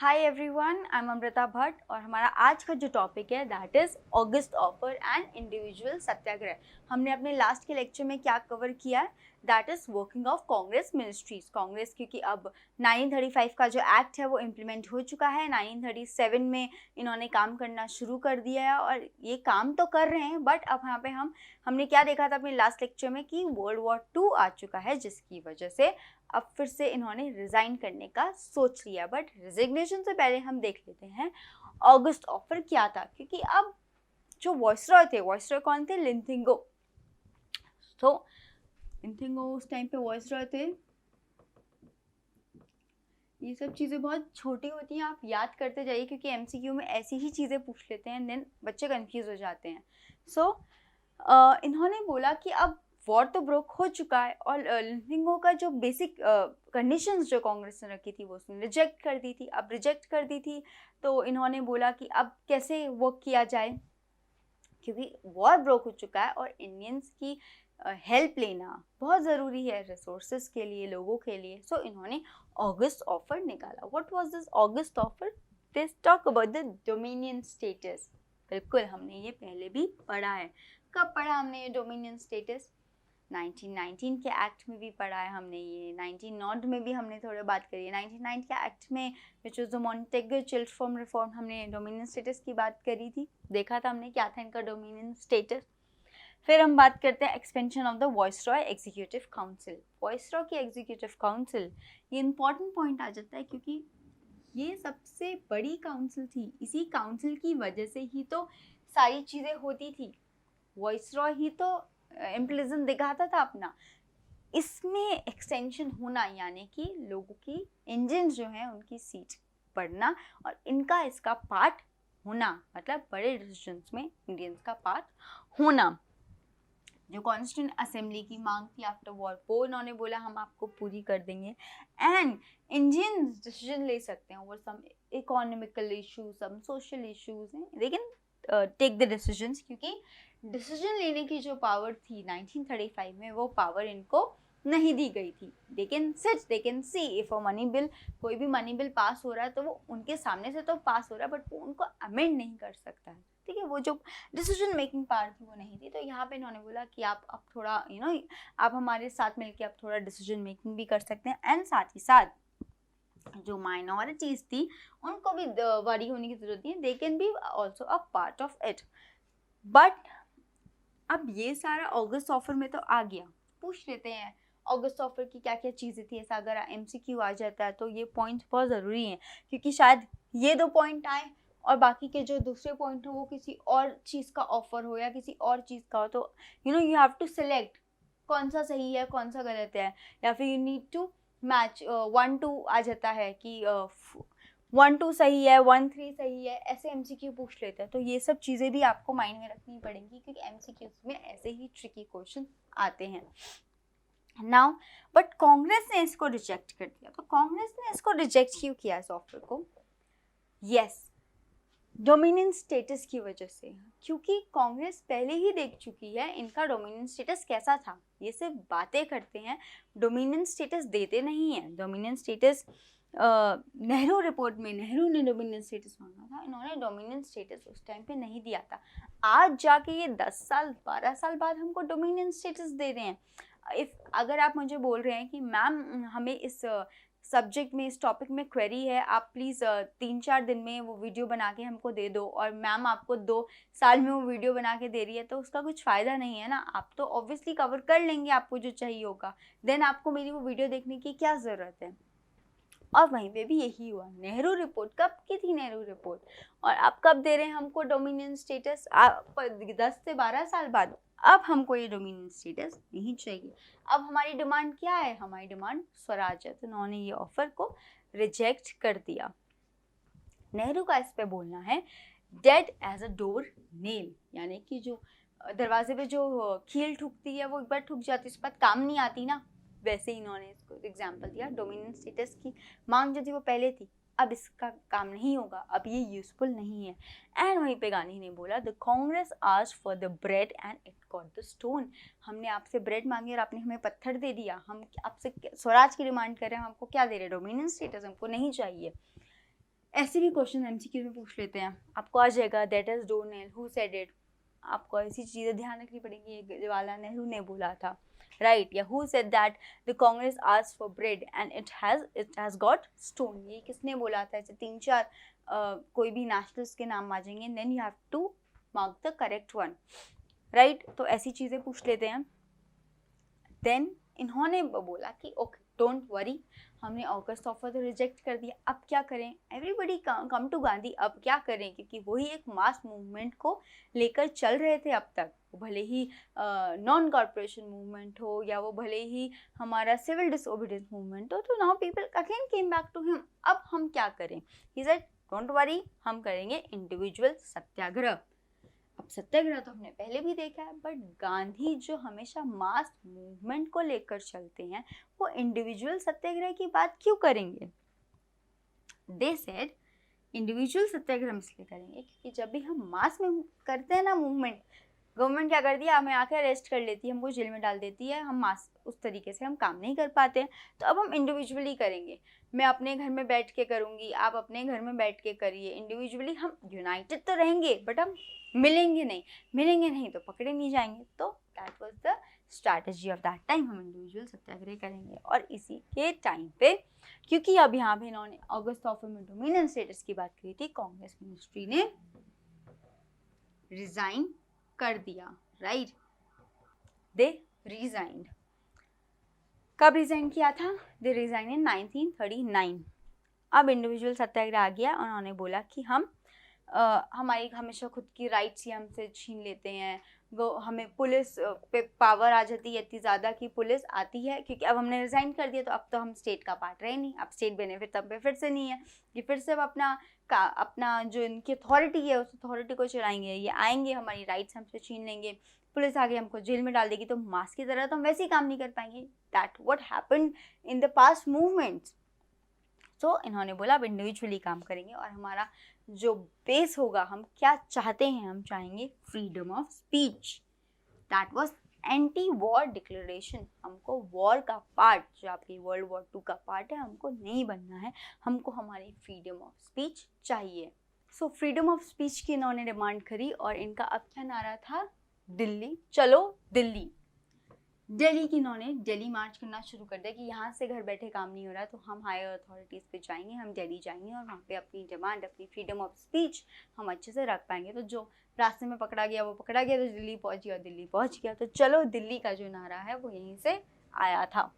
Hi everyone, I am Amrita Bhatt और हमारा आज का जो टॉपिक है that is August offer and individual satyagraha. हमने अपने लास्ट के लेक्चर में क्या कवर किया है, that is working of Congress ministries. Congress क्योंकि अब 1935 का जो एक्ट है वो इम्प्लीमेंट हो चुका है, 1937 में इन्होंने काम करना शुरू कर दिया है और ये काम तो कर रहे हैं, बट अब यहाँ पे हमने क्या देखा था अपने लास्ट लेक्चर में कि वर्ल्ड वॉर 2 आ चुका है, जिसकी वजह से अब फिर से इन्होंने रिजाइन करने का सोच लिया। बट रिजिग्नेशन से पहले हम देख लेते हैं ऑगस्ट ऑफर क्या था, क्योंकि अब जो वॉइसरॉय थे, वॉइसरॉय कौन थे? लिंथिंगो। तो लिंथिंगो उस टाइम पे वॉइसरॉय थे। ये सब चीज़ें बहुत छोटी होती हैं, आप याद करते जाइए क्योंकि एमसीक्यू में ऐसी ही चीज़ें पूछ लेते हैं, देन बच्चे कंफ्यूज हो जाते हैं। सो इन्होंने बोला कि अब वॉर तो ब्रोक हो चुका है और लिंथिंगो का जो बेसिक कंडीशंस जो कांग्रेस ने रखी थी वो उसने रिजेक्ट कर दी थी। अब रिजेक्ट कर दी थी तो इन्होंने बोला कि अब कैसे वर्क किया जाए, क्योंकि वॉर ब्रोक हो चुका है और इंडियंस की हेल्प लेना बहुत ज़रूरी है रिसोर्सेज के लिए, लोगों के लिए। सो इन्होंने ऑगस्ट ऑफर निकाला। What was this August offer? This talk about the dominion status. बिल्कुल, हमने ये पहले भी पढ़ा है। कब पढ़ा हमने ये डोमिनियन स्टेटस? 1919 के एक्ट में भी पढ़ा है हमने ये, 1900 में भी हमने थोड़ी बात करी है। 1990 के एक्ट में which was the मॉन्टेगो chilled form reform, हमने डोमिनियन स्टेटस की बात करी थी, देखा था हमने क्या था इनका डोमिनियन स्टेटस। फिर हम बात करते हैं expansion of the viceroy executive council. Viceroy की एग्जीक्यूटिव काउंसिल, ये इंपॉर्टेंट पॉइंट आ जाता है क्योंकि ये सबसे बड़ी काउंसिल थी। इसी काउंसिल की वजह से ही तो सारी चीज़ें होती थी। वॉइसरॉय ही तो इम्प्लिजन दिखाता था अपना। इसमें एक्सटेंशन होना यानी कि लोगों की इंजन जो है उनकी सीट बढ़ना और इनका इसका पार्ट होना, मतलब बड़े डिसीजंस में इंडियंस का पार्ट होना। जो कॉन्स्टिट्यूंट असेंबली की मांग थी आफ्टर वॉर, वो उन्होंने बोला हम आपको पूरी कर देंगे एंड इंडियंस डिसीजन ले सकते हैं over some economical issues, some social issues हैं, they can take the decisions, क्योंकि डिसीजन लेने की जो पावर थी 1935 में वो पावर इनको नहीं दी गई थी। They can sit, they can see if a money bill, कोई भी मनी बिल पास हो रहा है तो वो उनके सामने से तो पास हो रहा है, बट वो उनको अमेंड नहीं कर सकता है। ठीक है, वो जो डिसीजन मेकिंग पावर थी वो नहीं थी। तो यहाँ पे इन्होंने बोला कि आप अब थोड़ा आप हमारे साथ मिलके आप थोड़ा डिसीजन मेकिंग भी कर सकते हैं एंड साथ ही साथ जो माइनॉरिटीज थी उनको भी वरी होने की जरूरत नहीं है, they can be also a part of it. But अब ये सारा ऑगस्ट ऑफर में तो आ गया, पूछ लेते हैं ऑगस्ट ऑफर की क्या क्या चीज़ें थी। ऐसा अगर एमसीक्यू आ जाता है तो ये पॉइंट बहुत ज़रूरी है, क्योंकि शायद ये 2 पॉइंट आए और बाकी के जो दूसरे पॉइंट हो वो किसी और चीज़ का ऑफर हो या किसी और चीज़ का हो, तो यू हैव टू सिलेक्ट कौन सा सही है कौन सा गलत है, या फिर यू नीड टू मैच 1-2 आ जाता है कि 1-2 सही है 1-3 सही है, ऐसे एमसीक्यू पूछ लेते हैं। तो ये सब चीज़ें भी आपको माइंड में रखनी पड़ेंगी क्योंकि एमसीक्यूज में ऐसे ही ट्रिकी क्वेश्चन आते हैं। नाउ बट कांग्रेस ने इसको रिजेक्ट कर दिया। तो कांग्रेस ने इसको रिजेक्ट क्यों किया इस ऑफर को? यस, डोमिनियन स्टेटस की वजह से, क्योंकि कांग्रेस पहले ही देख चुकी है इनका डोमिनियन स्टेटस कैसा था। ये सिर्फ बातें करते हैं, डोमिनियन स्टेटस देते नहीं है। डोमिनियन स्टेटस नेहरू रिपोर्ट में नेहरू ने डोमिनियन स्टेटस मांगा था, इन्होंने डोमिनियन स्टेटस उस टाइम पे नहीं दिया था। आज जाके ये 10 साल 12 साल बाद हमको डोमिनियन स्टेटस दे रहे हैं। अगर आप मुझे बोल रहे हैं कि मैम हमें इस सब्जेक्ट में, इस टॉपिक में क्वेरी है, आप प्लीज़ 3-4 दिन में वो वीडियो बना के हमको दे दो, और मैम आपको 2 साल में वो वीडियो बना के दे रही है, तो उसका कुछ फ़ायदा नहीं है ना। आप तो ऑब्वियसली कवर कर लेंगे आपको जो चाहिए होगा, देन आपको मेरी वो वीडियो देखने की क्या ज़रूरत है। और वहीं पे भी यही हुआ। नेहरू रिपोर्ट कब की थी? नेहरू रिपोर्ट, और आप कब दे रहे हैं हमको डोमिनियन स्टेटस? 10 से 12 साल बाद। अब हमको ये डोमिनियन स्टेटस नहीं चाहिए। अब हमारी डिमांड क्या है? हमारी डिमांड स्वराज है। तो उन्होंने ये ऑफर को रिजेक्ट कर दिया। नेहरू का इस पे बोलना है dead as a door nail, यानी कि जो दरवाजे पे जो कील ठुकती है वो एक बार ठुक जाती है, उसके बाद काम नहीं आती ना, वैसे ही इन्होंने इसको एग्जाम्पल दिया। डोमिनियन स्टेटस की मांग जो थी वो पहले थी, अब इसका काम नहीं होगा, अब ये यूजफुल नहीं है। एंड वहीं पे गांधी ने बोला the Congress asked for the bread and it got the stone. हमने आपसे ब्रेड मांगी और आपने हमें पत्थर दे दिया। हम आपसे स्वराज की डिमांड कर रहे हैं, हम आपको क्या दे रहे हैं? डोमिनियन स्टेटस हमको नहीं चाहिए। ऐसे भी क्वेश्चन एमसीक्यू में पूछ लेते हैं, आपको आ जाएगा that is Donnell, who said it, आपको ऐसी चीज़ें ध्यान रखनी पड़ेंगी, ये जवाहरलाल नेहरू ने बोला था, राइट, या who said that the Congress asked for bread and it has got stone, ये किसने बोला था, ऐसे 3-4 कोई भी नेशनल्स के नाम आ जाएंगे, then you have to mark the correct one, right, तो ऐसी चीज़ें पूछ लेते हैं। देन इन्होंने बोला कि ओके डोंट वरी, हमने ऑगस्ट ऑफर तो रिजेक्ट कर दिया, अब क्या करें, एवरीबडी कम टू गांधी, अब क्या करें, क्योंकि वही एक मास मूवमेंट को लेकर चल रहे थे अब तक, वो भले ही नॉन कॉर्पोरेशन मूवमेंट हो या वो भले ही हमारा सिविल डिसओबीडियंस मूवमेंट हो, तो now people again came back to him, अब हम क्या करें, ही सेड डोंट वरी, हम करेंगे इंडिविजुअल सत्याग्रह। अब सत्याग्रह तो हमने पहले भी देखा है, बट गांधी जो हमेशा मास मूवमेंट को लेकर चलते हैं, वो इंडिविजुअल सत्याग्रह की बात क्यों करेंगे। दे सेड इंडिविजुअल सत्याग्रह इसलिए करेंगे क्योंकि जब भी हम मास में करते हैं ना मूवमेंट, गवर्नमेंट क्या करती है, हमें आके अरेस्ट कर लेती है, हमको जेल में डाल देती है, हम मास उस तरीके से हम काम नहीं कर पाते हैं, तो अब हम इंडिविजुअली करेंगे, मैं अपने घर में बैठ के करूँगी, आप अपने घर में बैठ के करिए, इंडिविजुअली हम यूनाइटेड तो रहेंगे बट हम मिलेंगे नहीं तो पकड़े नहीं जाएंगे, तो that was the strategy of that time, हम इंडिविजुअल सत्याग्रह करेंगे। और इसी के टाइम पे, क्योंकि अब यहाँ पे इन्होंने ऑगस्ट ऑफर में डोमिनियन स्टेटस की बात करी थी, कांग्रेस मिनिस्ट्री ने रिजाइन कर दिया, राइट, दे रिजाइंड। कब रिजाइन किया था, दे रिजाइन इन 1939। अब इंडिविजुअल सत्याग्रह आ गया, उन्होंने बोला कि हम हमारी हमेशा खुद की राइट्स ही हमसे छीन लेते हैं, वो हमें पुलिस पे पावर आ जाती है इतनी ज़्यादा कि पुलिस आती है, क्योंकि अब हमने रिज़ाइन कर दिया तो अब तो हम स्टेट का पार्ट रहे नहीं, अब स्टेट बेनिफिट तब पे फिर से नहीं है, ये फिर से अब अपना जो इनकी अथॉरिटी है उस अथॉरिटी को चलाएंगे, ये आएंगे हमारी राइट्स हमसे छीन लेंगे, पुलिस आगे हमको जेल में डाल देगी, तो मास की तरह तो हम वैसे ही काम नहीं कर पाएंगे, that what happened in the past movements. तो इन्होंने बोला अब इंडिविजुअली काम करेंगे, और हमारा जो बेस होगा, हम क्या चाहते हैं, हम चाहेंगे freedom of speech, that was anti war declaration, हमको वॉर का पार्ट, जो आपकी वर्ल्ड वॉर 2 का पार्ट है, हमको नहीं बनना है, हमको हमारी फ्रीडम ऑफ स्पीच चाहिए। सो फ्रीडम ऑफ स्पीच की इन्होंने डिमांड करी, और इनका अब क्या नारा था, दिल्ली चलो दिल्ली। दिल्ली की इन्होंने दिल्ली मार्च करना शुरू कर दिया कि यहाँ से घर बैठे काम नहीं हो रहा, तो हम हायर अथॉरिटीज़ पे जाएंगे, हम दिल्ली जाएंगे, और वहाँ पे अपनी डिमांड, अपनी फ्रीडम ऑफ स्पीच हम अच्छे से रख पाएंगे। तो जो रास्ते में पकड़ा गया वो पकड़ा गया, तो दिल्ली पहुँच गया, तो चलो दिल्ली का जो नारा है वो यहीं से आया था।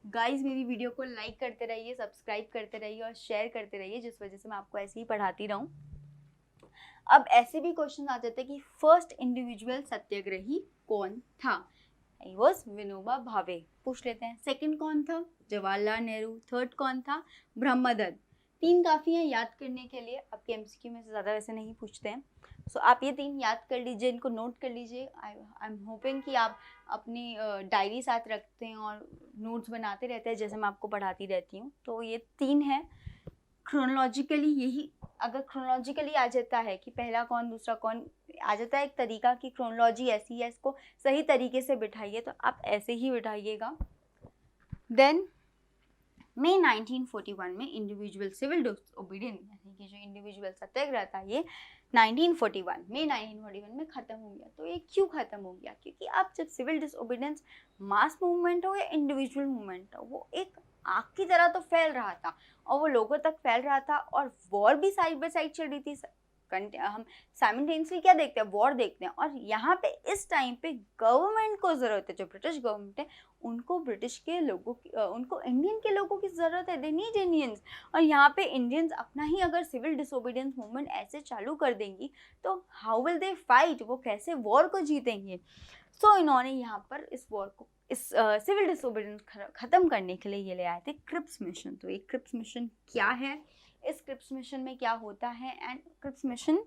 गाइज मेरी वीडियो को लाइक करते रहिए, सब्सक्राइब करते रहिए और शेयर करते रहिए, जिस वजह से मैं आपको ऐसे ही पढ़ाती रहूँ। अब ऐसे भी क्वेश्चन आ जाते हैं कि फर्स्ट इंडिविजुअल सत्याग्रही कौन था, He was विनोबा भावे, पूछ लेते हैं। सेकंड कौन था, जवाहरलाल नेहरू। थर्ड कौन था, ब्रह्मदत्त। 3 काफ़ी हैं याद करने के लिए, आपके एमसीक्यू में से ज़्यादा वैसे नहीं पूछते हैं, सो आप ये 3 याद कर लीजिए, इनको नोट कर लीजिए। आई एम होपिंग कि आप अपनी डायरी साथ रखते हैं और नोट्स बनाते रहते हैं जैसे मैं आपको पढ़ाती रहती हूँ। तो ये 3 हैं, क्रोनोलॉजिकली यही, अगर क्रोनोलॉजिकली आ जाता है कि पहला कौन दूसरा कौन आ जाता है, एक तरीका कि क्रोनोलॉजी ऐसी है, इसको सही तरीके से बिठाइए, तो आप ऐसे ही बिठाइएगा। देन मई 1941 में इंडिविजुअल सिविल डिसओबीडियंस, यानी कि जो इंडिविजुअल सत्याग्रह था, ये 1941 में ख़त्म हो गया। तो ये क्यों ख़त्म हो गया, क्योंकि आप जब सिविल डिसओबीडियंस मास मूवमेंट हो या इंडिविजुअल मूवमेंट हो, वो एक आग की तरह तो फैल रहा था, और वो लोगों तक फैल रहा था, और वॉर भी साइड बाय साइड चल रही थी। हम साइमल्टेनियसली क्या देखते हैं, वॉर देखते हैं, और यहाँ पे इस टाइम पे गवर्नमेंट को ज़रूरत है, जो ब्रिटिश गवर्नमेंट है उनको ब्रिटिश के लोगों की उनको इंडियन के लोगों की ज़रूरत है, दे नीड इंडियंस। और यहाँ पे इंडियंस अपना ही अगर सिविल डिसोबीडियंस मूवमेंट ऐसे चालू कर देंगी तो हाउ विल दे फाइट, वो कैसे वॉर को जीतेंगे। सो इन्होंने यहाँ पर इस वॉर को, इस सिविल डिसोबीडियंस ख़त्म करने के लिए ये ले आए थे क्रिप्स मिशन। तो ये क्रिप्स मिशन क्या है, इस क्रिप्स मिशन में क्या होता है, एंड क्रिप्स मिशन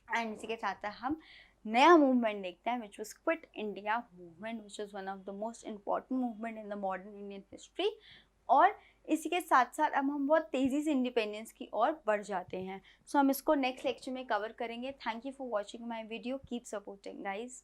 एंड इसी के साथ हम नया मूवमेंट देखते हैं, which was quit India movement, which is one of the most important movement in the modern Indian history. और इसी के साथ साथ अब हम बहुत तेज़ी से इंडिपेंडेंस की ओर बढ़ जाते हैं। सो हम इसको नेक्स्ट लेक्चर में कवर करेंगे। Thank you for watching my video, keep supporting guys.